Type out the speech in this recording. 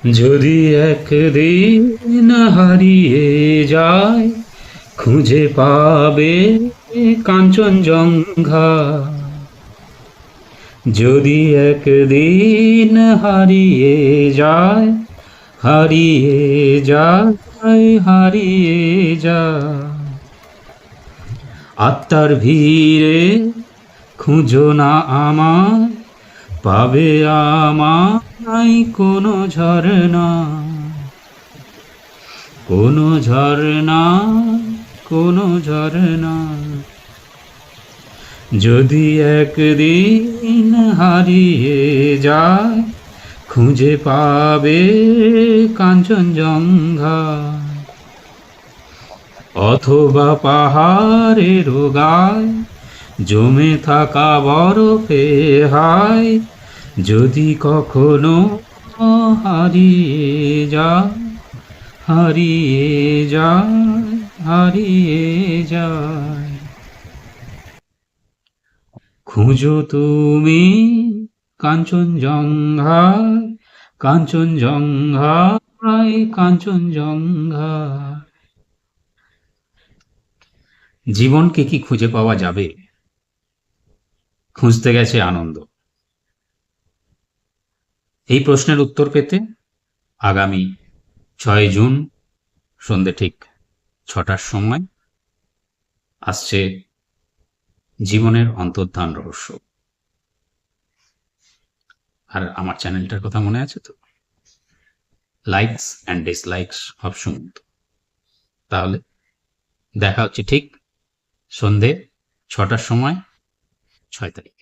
যদি একদিন হারিয়ে যায়, খুঁজে পাবে কাঞ্চনজঙ্ঘা। যদি একদিন হারিয়ে যায়, হারিয়ে যায়, হারিয়ে যায়, আত্মার ভিড়ে খুঁজো না আমায়, পাবে আমায় কোনো ঝরনা, কোনো ঝরনা, কোনো ঝরনা। যদি একদিন হারিয়ে যায়, খুঁজে পাবে কাঞ্চনজঙ্ঘা। অথবা পাহাড়ের গায় জমে থাকা বরফে হায়, যদি কখনো হারিয়ে যায়, হারিয়ে যায়, হারিয়ে যায়। খুঁজো তুমি কাঞ্চনজঙ্ঘায়, কাঞ্চনজঙ্ঘায়, কাঞ্চনজঙ্ঘা। জীবনকে কি খুঁজে পাওয়া যাবে? খুঁজতে গেছে আনন্দ। এই প্রশ্নের উত্তর পেতে আগামী 6 জুন সন্ধে ঠিক 6টার সময় আসছে জীবনের অন্তর্ধান রহস্য। আর আমার চ্যানেলটার কথা মনে আছে তো? Likes and dislikes option. তাহলে দেখা হচ্ছে ঠিক সন্ধে 6টার সময়, 6 তারিখ।